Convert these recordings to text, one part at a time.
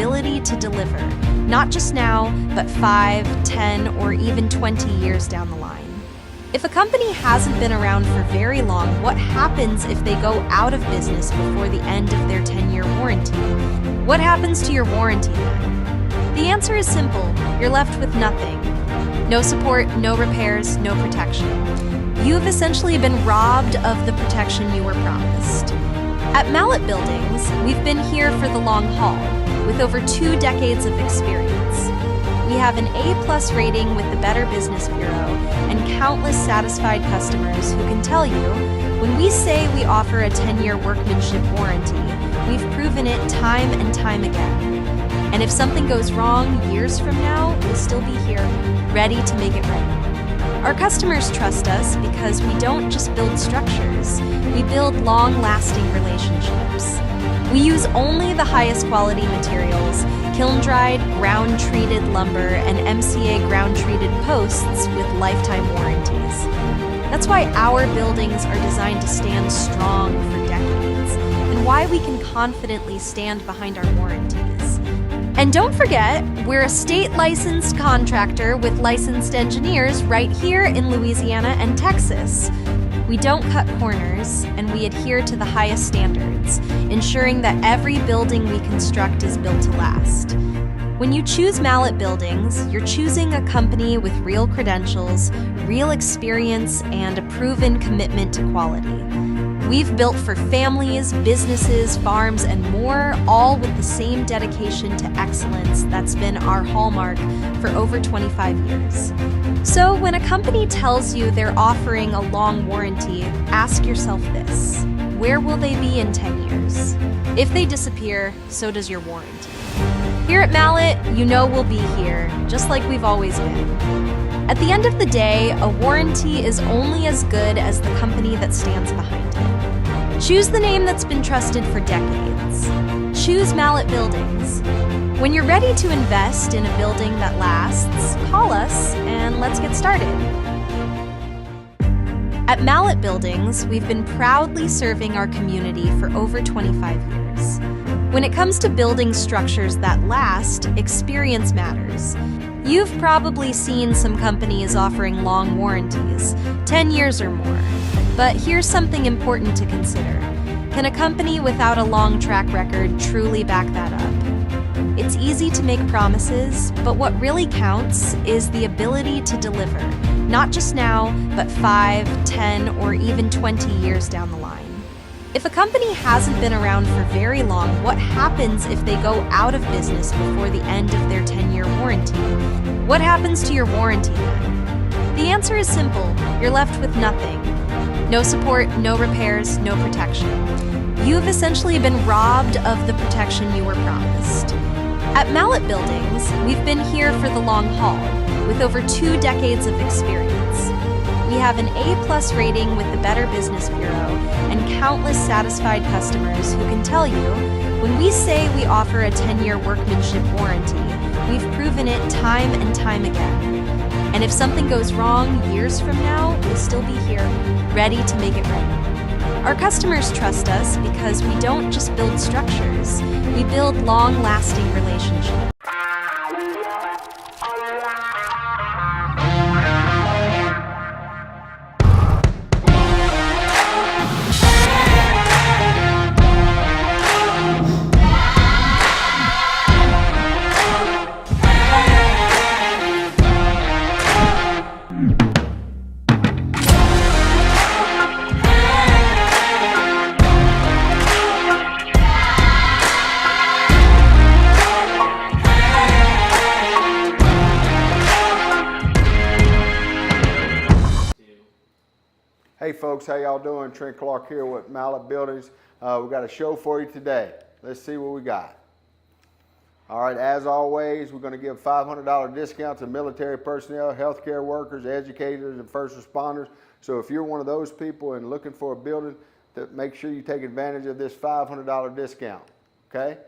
ability to deliver, not just now, but 5, 10, or even 20 years down the line. If a company hasn't been around for very long, what happens if they go out of business before the end of their 10-year warranty? What happens to your warranty then? The answer is simple. You're left with nothing. No support, no repairs, no protection. You've essentially been robbed of the protection you were promised. At Mallet Buildings, we've been here for the long haul, with over 2 decades of experience. We have an A+ rating with the Better Business Bureau and countless satisfied customers who can tell you, when we say we offer a 10-year workmanship warranty, we've proven it time and time again. And if something goes wrong years from now, we'll still be here, ready to make it right. Our customers trust us because we don't just build structures, we build long-lasting relationships. We use only the highest quality materials, kiln-dried, ground-treated lumber, and MCA ground-treated posts with lifetime warranties. That's why our buildings are designed to stand strong for decades, and why we can confidently stand behind our warranties. And don't forget, we're a state-licensed contractor with licensed engineers right here in Louisiana and Texas. We don't cut corners, and we adhere to the highest standards, ensuring that every building we construct is built to last. When you choose Mallet Buildings, you're choosing a company with real credentials, real experience, and a proven commitment to quality. We've built for families, businesses, farms, and more, all with the same dedication to excellence that's been our hallmark for over 25 years. So when a company tells you they're offering a long warranty, ask yourself this: where will they be in 10 years? If they disappear, so does your warranty. Here at Mallet, you know we'll be here, just like we've always been. At the end of the day, a warranty is only as good as the company that stands behind it. Choose the name that's been trusted for decades. Choose Mallet Buildings. When you're ready to invest in a building that lasts, call us and let's get started. At Mallet Buildings, we've been proudly serving our community for over 25 years. When it comes to building structures that last, experience matters. You've probably seen some companies offering long warranties, 10 years or more. But here's something important to consider. Can a company without a long track record truly back that up? It's easy to make promises, but what really counts is the ability to deliver, not just now, but 5, 10, or even 20 years down the line. If a company hasn't been around for very long, what happens if they go out of business before the end of their 10-year warranty? What happens to your warranty then? The answer is simple. You're left with nothing. No support, no repairs, no protection. You've essentially been robbed of the protection you were promised. At Mallet Buildings, we've been here for the long haul, with over 2 decades of experience. We have an A+ rating with the Better Business Bureau and countless satisfied customers who can tell you, when we say we offer a 10-year workmanship warranty, we've proven it time and time again. And if something goes wrong years from now, we'll still be here, ready to make it right. Our customers trust us because we don't just build structures, we build long-lasting relationships. Hey folks, how y'all doing? Trent Clark here with Mallet Buildings. We've got a show for you today. Let's see what we got. All right, as always, we're going to give a $500 discount to military personnel, healthcare workers, educators, and first responders. So if you're one of those people and looking for a building, make sure you take advantage of this $500 discount, okay?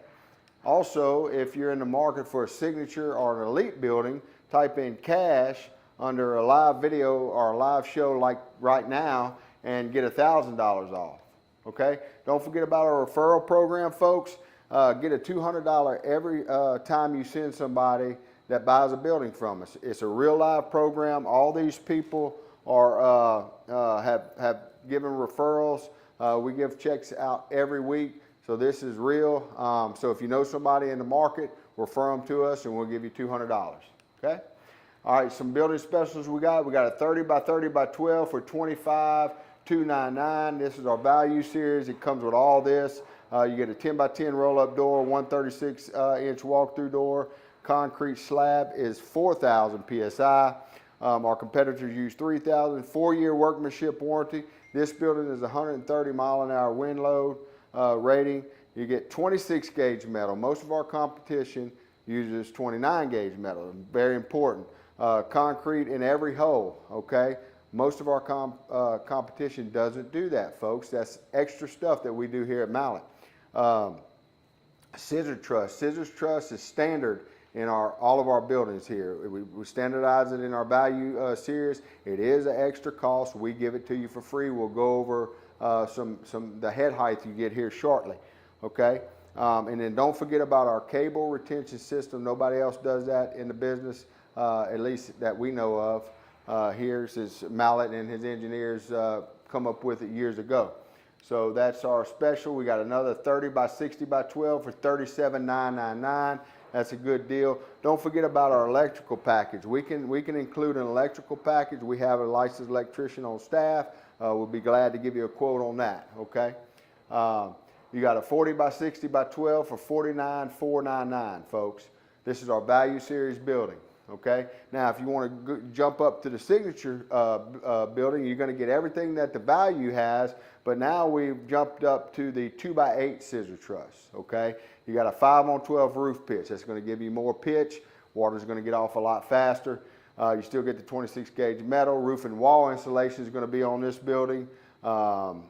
Also, if you're in the market for a signature or an elite building, type in cash under a live video or a live show like right now and get $1,000 off, okay? Don't forget about our referral program, folks. get a $200 every time you send somebody that buys a building from us. It's a real live program. All these people are have given referrals. We give checks out every week, so this is real. So if you know somebody in the market, refer them to us and we'll give you $200. Okay? All right, some building specials we got. We got a 30 by 30 by 12 for $25,299. This is our value series. It comes with all this. You get a 10 by 10 roll-up door, 136 inch walk-through door. Concrete slab is 4,000 PSI. Our competitors use 3,000. 4-year workmanship warranty. This building is 130 mile-an-hour wind load rating. You get 26 gauge metal. Most of our competition uses 29 gauge metal. Very important. Concrete in every hole, okay? Most of our competition doesn't do that, folks. That's extra stuff that we do here at Mallet. Scissor truss. Scissor truss is standard in all of our buildings here. We standardize it in our value series. It is an extra cost. We give it to you for free. We'll go over the head height you get here shortly, okay? And then don't forget about our cable retention system. Nobody else does that in the business, at least that we know of here, since Mallet and his engineers come up with it years ago. So that's our special. We got another 30 by 60 by 12 for $37,999. That's a good deal. Don't forget about our electrical package. We can include an electrical package. We have a licensed electrician on staff. We'll be glad to give you a quote on that, okay? You got a 40 by 60 by 12 for $49,499, folks. This is our value series building, okay? Now, if you want to jump up to the signature building, you're going to get everything that the value has, but now we've jumped up to the 2 by 8 scissor truss, okay? You got a 5-on-12 roof pitch. That's going to give you more pitch. Water's going to get off a lot faster. You still get the 26 gauge metal. Roof and wall insulation is going to be on this building. 2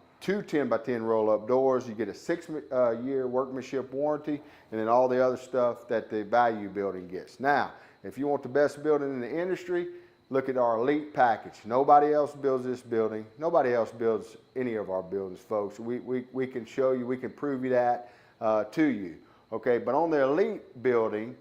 10 by 10 roll-up doors. You get a 6-year workmanship warranty, and then all the other stuff that the value building gets. Now, if you want the best building in the industry, look at our elite package. Nobody else builds this building. Nobody else builds any of our buildings, folks. We can show you, we can prove you that to you. Okay, but on the elite building,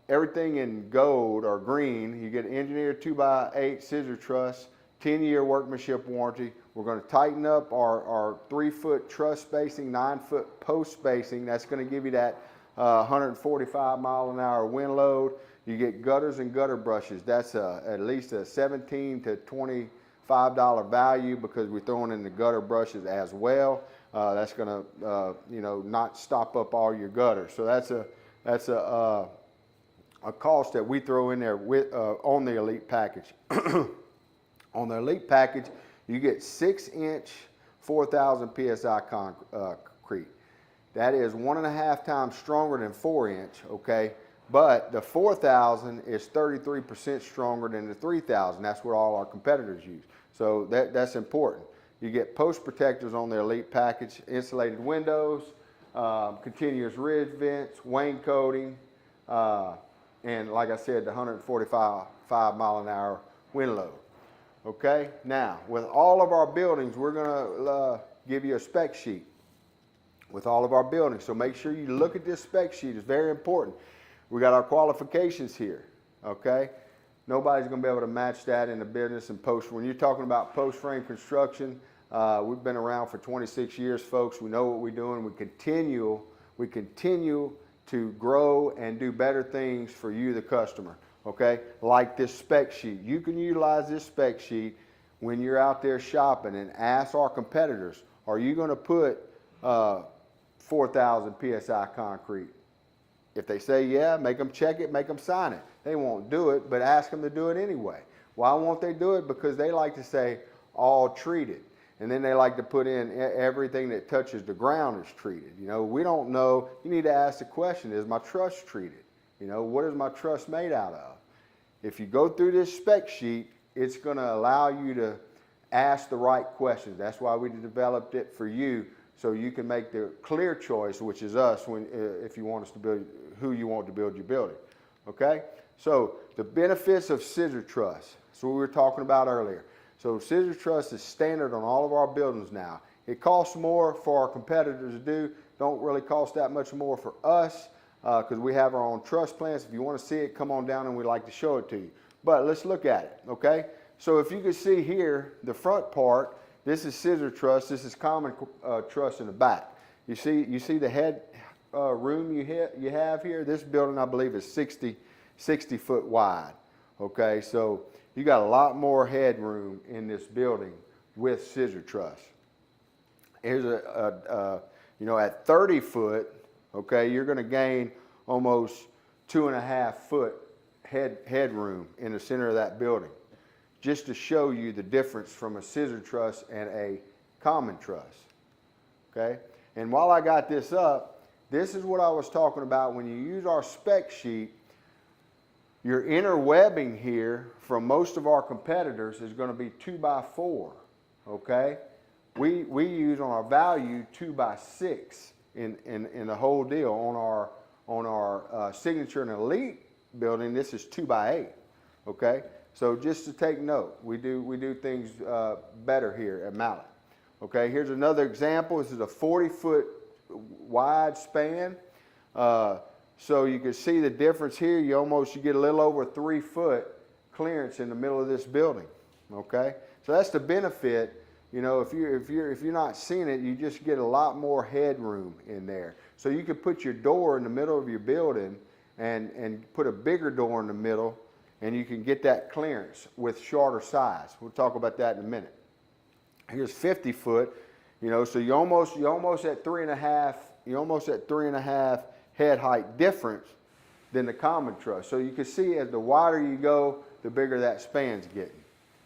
everything in gold or green, you get engineered 2 by 8 scissor truss, 10-year workmanship warranty. We're going to tighten up our 3-foot truss spacing, 9-foot post spacing. That's going to give you that 145 mile-an-hour wind load. You get gutters and gutter brushes. That's at least a $17 to $25 value because we're throwing in the gutter brushes as well. That's going to not stop up all your gutters. So that's a cost that we throw in there with on the elite package. On the elite package, you get 6-inch 4,000 PSI concrete. That is 1.5 times stronger than 4-inch, okay? But the 4,000 is 33% stronger than the 3,000. That's what all our competitors use. So that's important. You get post protectors on the elite package, insulated windows, continuous ridge vents, wing coating, and like I said, the 145 mile-an-hour wind load. Okay, now with all of our buildings, we're gonna give you a spec sheet with all of our buildings. So make sure you look at this spec sheet. It's very important. We got our qualifications here, okay? Nobody's gonna be able to match that in the business and post. When you're talking about post frame construction, we've been around for 26 years, folks. We know what we're doing. We continue to grow and do better things for you, the customer. Okay, like this spec sheet. You can utilize this spec sheet when you're out there shopping and ask our competitors, are you going to put 4,000 PSI concrete? If they say yeah, make them check it, make them sign it. They won't do it, but ask them to do it anyway. Why won't they do it? Because they like to say all treated. And then they like to put in everything that touches the ground is treated. You know, we don't know. You need to ask the question, is my truss treated? You know, what is my truss made out of? If you go through this spec sheet, it's going to allow you to ask the right questions. That's why we developed it for you, so you can make the clear choice, which is us, if you want us to build who you want to build your building. Okay? So the benefits of scissor truss. That's what we were talking about earlier. So scissor truss is standard on all of our buildings now. It costs more for our competitors to do. Don't really cost that much more for us because we have our own truss plants. If you want to see it, come on down and we'd like to show it to you. But let's look at it, okay? So if you can see here, the front part, this is scissor truss, this is common truss in the back. You see the head room you have here? This building, I believe, is 60 foot wide, okay? So you got a lot more headroom in this building with scissor truss. Here's you know, at 30 foot, okay, you're going to gain almost 2.5 foot headroom in the center of that building, just to show you the difference from a scissor truss and a common truss, okay? And while I got this up, this is what I was talking about. When you use our spec sheet, your inner webbing here from most of our competitors is going to be 2x4, okay? We use on our value 2x6 in the whole deal. On our Signature and Elite building, this is 2x8, okay? So just to take note, we do things better here at Mallet. Okay, here's another example. This is a 40-foot wide span. So you can see the difference here. You get a little over 3 foot clearance in the middle of this building. Okay, so that's the benefit. You know, if you're not seeing it, you just get a lot more headroom in there. So you could put your door in the middle of your building and put a bigger door in the middle, and you can get that clearance with shorter size. We'll talk about that in a minute. Here's 50 foot, you know, so you're almost at 3.5 head height difference than the common truss. So you can see as the wider you go, the bigger that span's getting.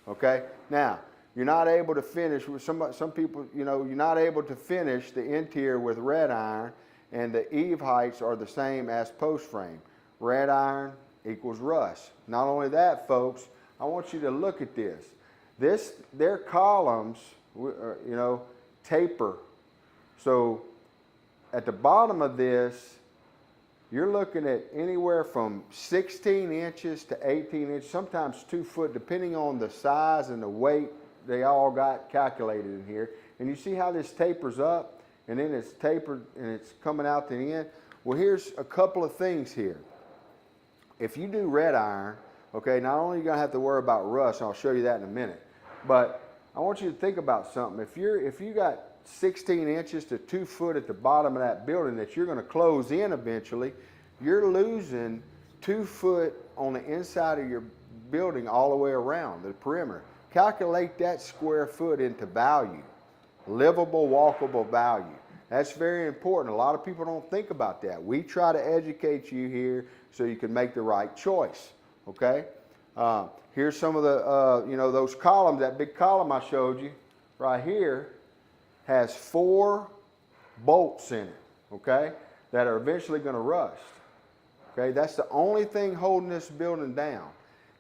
Okay, now you're not able to finish with some people, you know, you're not able to finish the interior with red iron, and the eave heights are the same as post frame. Red iron equals rust. Not only that, folks, I want you to look at this. Their columns, you know, taper. So at the bottom of this, you're looking at anywhere from 16 inches to 18 inches, sometimes 2 foot, depending on the size and the weight they all got calculated in here. And you see how this tapers up, and then it's tapered and it's coming out to the end? Well, here's a couple of things here. If you do red iron, okay, not only are you going to have to worry about rust, and I'll show you that in a minute, but I want you to think about something. If you got 16 inches to 2 foot at the bottom of that building that you're going to close in eventually, you're losing 2 foot on the inside of your building all the way around the perimeter. Calculate that square foot into value, livable, walkable value. That's very important. A lot of people don't think about that. We try to educate you here so you can make the right choice, okay? Here's some of the, you know, those columns. That big column I showed you right here has 4 bolts in it, okay, that are eventually going to rust. Okay, that's the only thing holding this building down.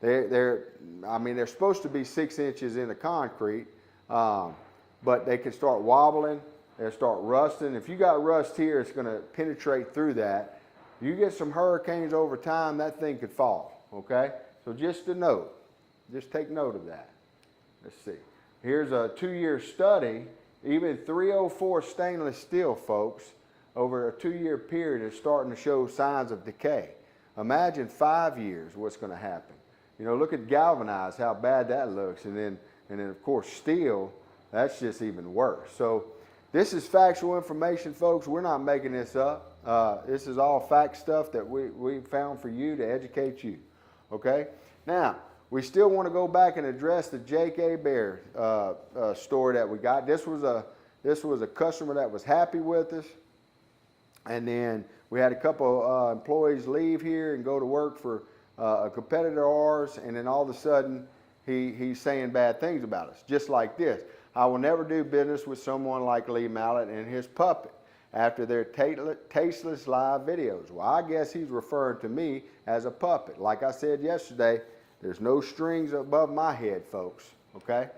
They're supposed to be 6 inches in the concrete, but they can start wobbling. They'll start rusting. If you got rust here, it's going to penetrate through that. You get some hurricanes over time, that thing could fall, okay? So just a note, just take note of that. Let's see. Here's a 2-year study. Even 304 stainless steel, folks, over a 2-year period is starting to show signs of decay. Imagine 5 years, what's going to happen. You know, look at galvanized, how bad that looks. And then of course, steel, that's just even worse. So this is factual information, folks. We're not making this up. This is all fact stuff that we found for you to educate you. Okay? Now, we still want to go back and address the Jake Hebert story that we got. This was a customer that was happy with us, and then we had a couple employees leave here and go to work for a competitor of ours, and then all of a sudden he's saying bad things about us, just like this. I will never do business with someone like Lee Mallet and his puppet after their tasteless live videos. Well, I guess he's referring to me as a puppet. Like I said yesterday, there's no strings above my head, folks, okay?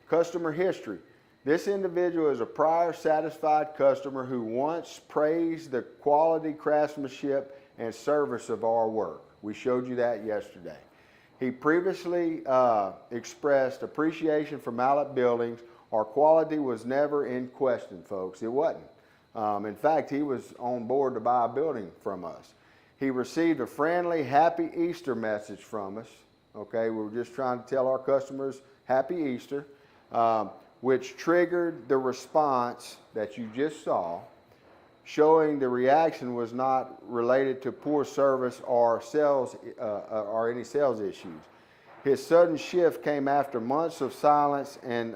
Customer history. This individual is a prior satisfied customer who once praised the quality, craftsmanship, and service of our work. We showed you that yesterday. He previously expressed appreciation for Mallet Buildings Our quality was never in question, folks. It wasn't. In fact, he was on board to buy a building from us. He received a friendly, happy Easter message from us. Okay, we were just trying to tell our customers Happy Easter, which triggered the response that you just saw, showing the reaction was not related to poor service or sales or any sales issues. His sudden shift came after months of silence and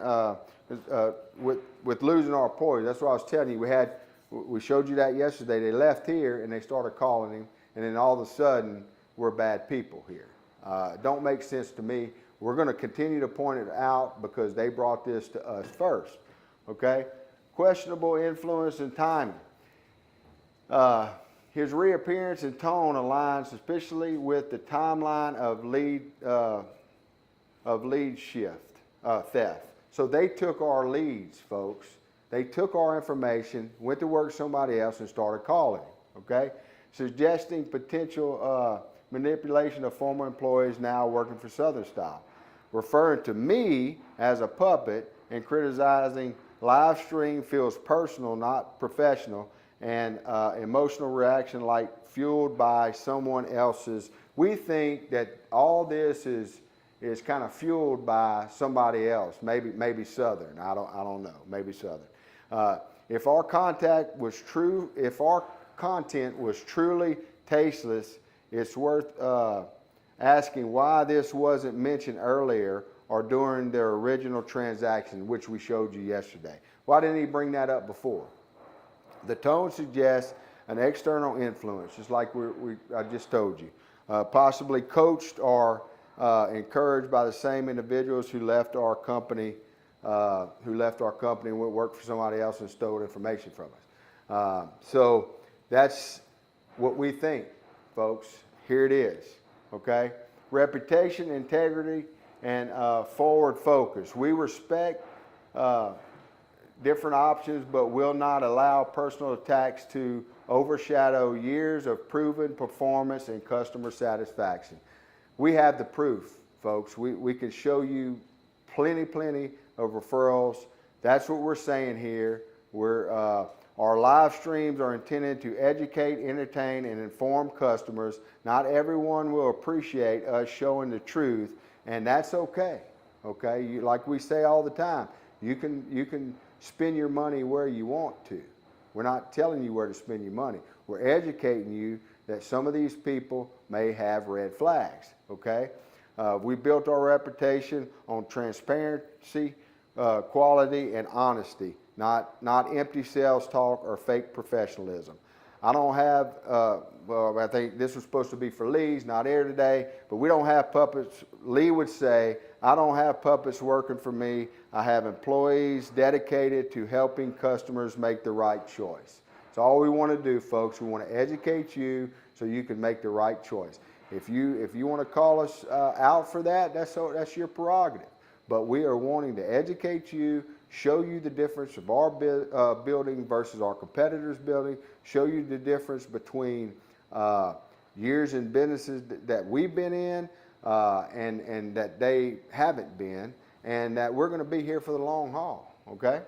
with losing our employees. That's what I was telling you. We showed you that yesterday. They left here and they started calling him, and then all of a sudden we're bad people here. Don't make sense to me. We're going to continue to point it out because they brought this to us first. Okay? Questionable influence and timing. His reappearance and tone aligns suspiciously with the timeline of lead theft. So they took our leads, folks. They took our information, went to work somebody else, and started calling. Okay, suggesting potential manipulation of former employees now working for Southern Style, referring to me as a puppet and criticizing live stream feels personal, not professional, and emotional reaction like fueled by someone else's. We think that all this is kind of fueled by somebody else, maybe Southern. I don't know, maybe Southern. If our content was truly tasteless, it's worth asking why this wasn't mentioned earlier or during their original transaction, which we showed you yesterday. Why didn't he bring that up before? The tone suggests an external influence, just like I just told you, possibly coached or encouraged by the same individuals who left our company, and went work for somebody else and stole information from us. So that's what we think, folks. Here it is. Okay, reputation, integrity, and forward focus. We respect different options, but will not allow personal attacks to overshadow years of proven performance and customer satisfaction. We have the proof, folks. We can show you plenty of referrals. That's what we're saying here. Our live streams are intended to educate, entertain, and inform customers. Not everyone will appreciate us showing the truth, and that's okay. Okay, like we say all the time, you can spend your money where you want to. We're not telling you where to spend your money. We're educating you that some of these people may have red flags. Okay, we built our reputation on transparency, quality, and honesty. Not empty sales talk or fake professionalism. I don't have, well, I think this was supposed to be for Lee's, not here today, but we don't have puppets. Lee would say, I don't have puppets working for me. I have employees dedicated to helping customers make the right choice. That's all we want to do, folks. We want to educate you so you can make the right choice. If you want to call us out for that, that's your prerogative. But we are wanting to educate you, show you the difference of our building versus our competitors' building, show you the difference between years in businesses that we've been in and that they haven't been, and that we're going to be here for the long haul. Okay?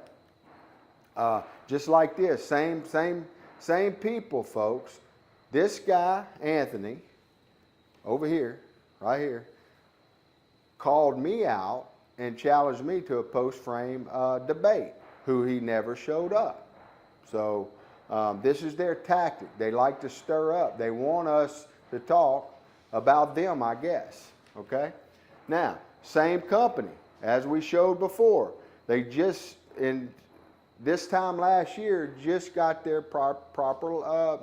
Just like this, same people, folks. This guy, Anthony, over here, right here, called me out and challenged me to a post-frame debate, who he never showed up. So this is their tactic. They like to stir up. They want us to talk about them, I guess. Okay? Now, same company, as we showed before. They just, in this time last year, just got their proper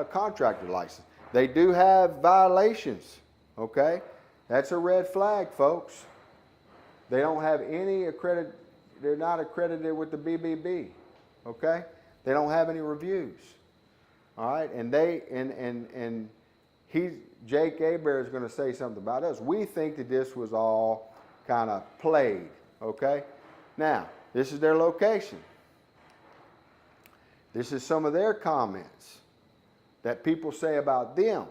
contractor license. They do have violations. Okay? That's a red flag, folks. They don't have any they're not accredited with the BBB, okay? They don't have any reviews, all right? And Jake Hebert is going to say something about us. We think that this was all kind of played, okay? Now, this is their location. This is some of their comments that people say about them.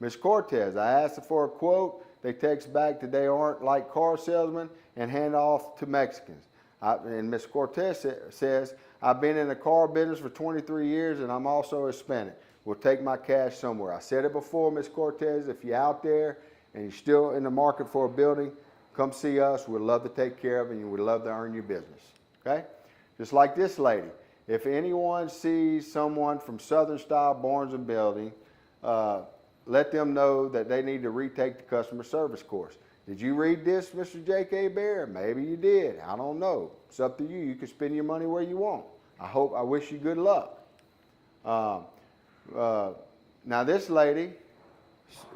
Ms. Cortez, I asked for a quote. They text back that they aren't like car salesmen and hand off to Mexicans. And Ms. Cortez says, I've been in the car business for 23 years and I'm also Hispanic. Will take my cash somewhere. I said it before, Ms. Cortez, if you're out there and you're still in the market for a building, come see us. We'd love to take care of it and we'd love to earn your business, okay? Just like this lady. If anyone sees someone from Southern Style Barnes and Building, let them know that they need to retake the customer service course. Did you read this, Mr. Jake Hebert? Maybe you did. I don't know. It's up to you. You can spend your money where you want. I wish you good luck. Now this lady,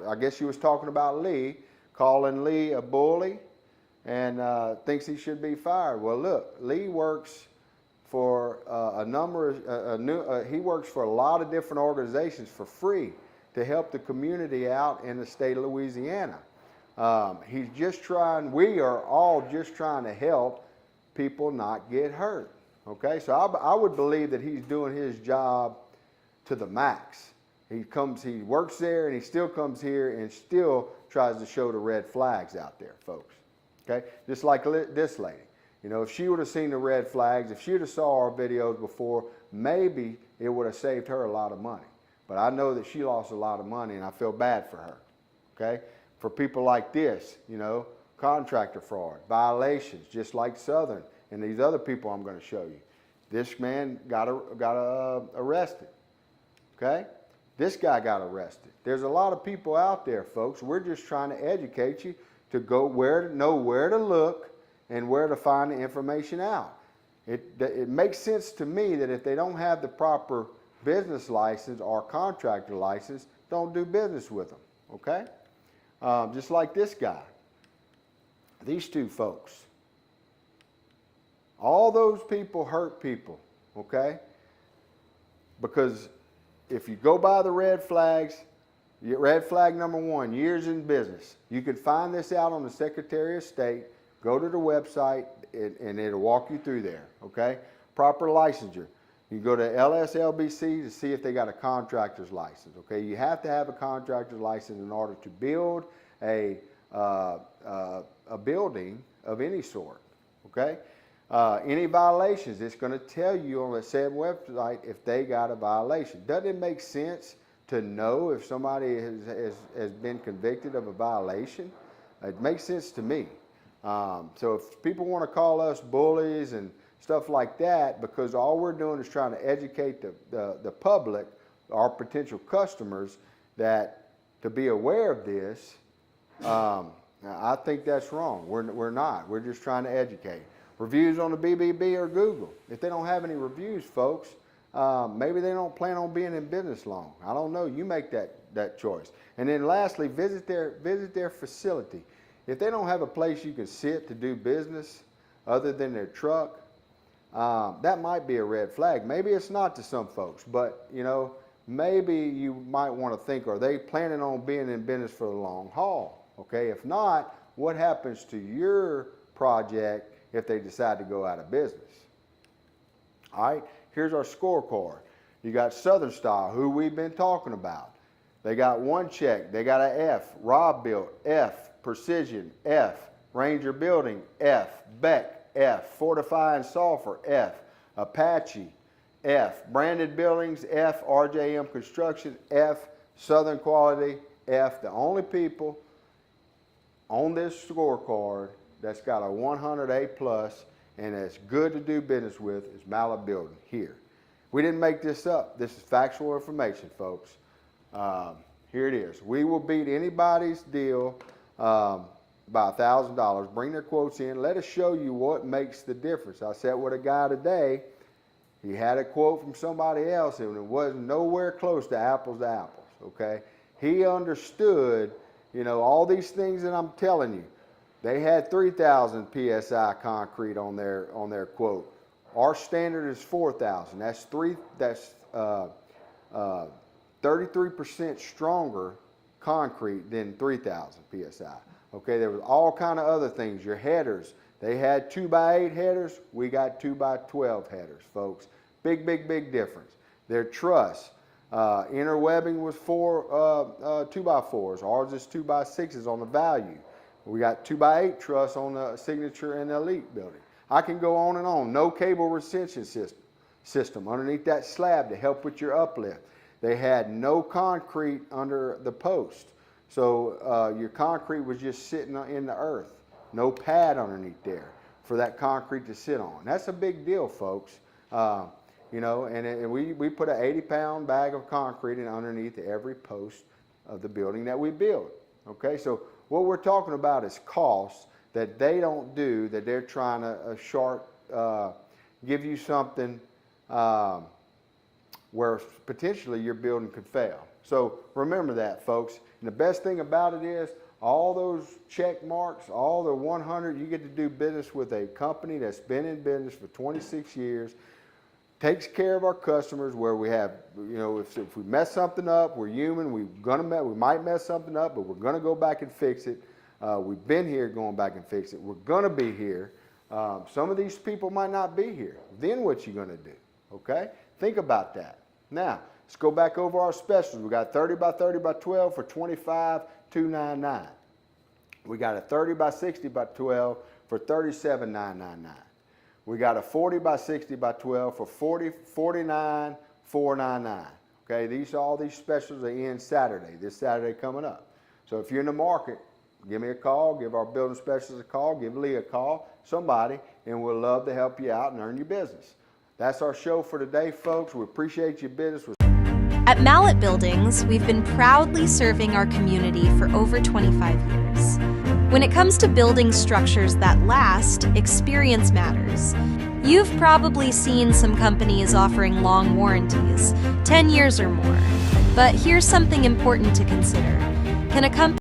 I guess she was talking about Lee, calling Lee a bully and thinks he should be fired. Well, look, Lee works for he works for a lot of different organizations for free to help the community out in the state of Louisiana. He's just trying, we are all just trying to help people not get hurt. Okay, so I would believe that he's doing his job to the max. He works there and he still comes here and still tries to show the red flags out there, folks. Okay, just like this lady. You know, if she would have seen the red flags, if she would have saw our videos before, maybe it would have saved her a lot of money. But I know that she lost a lot of money and I feel bad for her, okay? For people like this, you know, contractor fraud, violations, just like Southern and these other people I'm going to show you. This man got arrested, okay? This guy got arrested. There's a lot of people out there, folks. We're just trying to educate you to know where to look and where to find the information out. It makes sense to me that if they don't have the proper business license or contractor license, don't do business with them, okay? Just like this guy, these two folks. All those people hurt people, okay? Because if you go by the red flags, red flag number 1, years in business. You can find this out on the Secretary of State. Go to the website and it'll walk you through there, okay? Proper licensure. You go to LSLBC to see if they got a contractor's license, okay? You have to have a contractor's license in order to build a building of any sort, okay? Any violations, it's going to tell you on the said website if they got a violation. Doesn't it make sense to know if somebody has been convicted of a violation? It makes sense to me. So if people want to call us bullies and stuff like that, because all we're doing is trying to educate the public, our potential customers, that to be aware of this, I think that's wrong. We're not. We're just trying to educate. Reviews on the BBB or Google. If they don't have any reviews, folks, maybe they don't plan on being in business long. I don't know. You make that choice. And then lastly, visit their facility. If they don't have a place you can sit to do business other than their truck, that might be a red flag. Maybe it's not to some folks, but you know, maybe you might want to think, are they planning on being in business for the long haul? Okay, if not, what happens to your project if they decide to go out of business? All right, here's our scorecard. You got Southern Style, who we've been talking about. They got 1 check. They got an F. Rob Built, F. Precision, F. Ranger Building, F. Beck, F. Fortify and Sulfur, F. Apache, F. Branded Buildings, F. RJM Construction, F. Southern Quality, F. The only people on this scorecard that's got a 100 A+ and that's good to do business with is Mallet Building here. We didn't make this up. This is factual information, folks. Here it is. We will beat anybody's deal by $1,000. Bring their quotes in. Let us show you what makes the difference. I sat with a guy today. He had a quote from somebody else and it wasn't nowhere close to apples, okay? He understood, you know, all these things that I'm telling you. They had 3,000 PSI concrete on their quote. Our standard is 4,000. That's 33% stronger concrete than 3,000 PSI. Okay, there was all kind of other things. Your headers, they had 2x8 headers. We got 2x12 headers, folks. Big difference. Their truss, inner webbing was 2x4s. Ours is 2x6s on the value. We got 2x8 truss on the Signature and the Elite building. I can go on and on. No cable retention system underneath that slab to help with your uplift. They had no concrete under the post. So your concrete was just sitting in the earth. No pad underneath there for that concrete to sit on. That's a big deal, folks. You know, and we put an 80-pound bag of concrete in underneath every post of the building that we build. Okay, so what we're talking about is costs that they don't do, that they're trying to give you something where potentially your building could fail. So remember that, folks. And the best thing about it is all those check marks, all the 100, you get to do business with a company that's been in business for 26 years, takes care of our customers, where we have, you know, if we mess something up, we're human, we might mess something up, but we're gonna go back and fix it. We've been here going back and fix it. We're gonna be here. Some of these people might not be here. Then what you gonna do, okay? Think about that. Now, let's go back over our specials. We got 30 by 30 by 12 for $25,299. We got a 30 by 60 by 12 for $37,999. We got a 40 by 60 by 12 for $49,499. Okay, all these specials are in Saturday, this Saturday coming up. So if you're in the market, give me a call, give our building specialists a call, give Lee a call, somebody, and we'll love to help you out and earn your business. That's our show for today, folks. We appreciate your business. At Mallet Buildings, we've been proudly serving our community for over 25 years. When it comes to building structures that last, experience matters. You've probably seen some companies offering long warranties, 10 years or more. But here's something important to consider. Can a company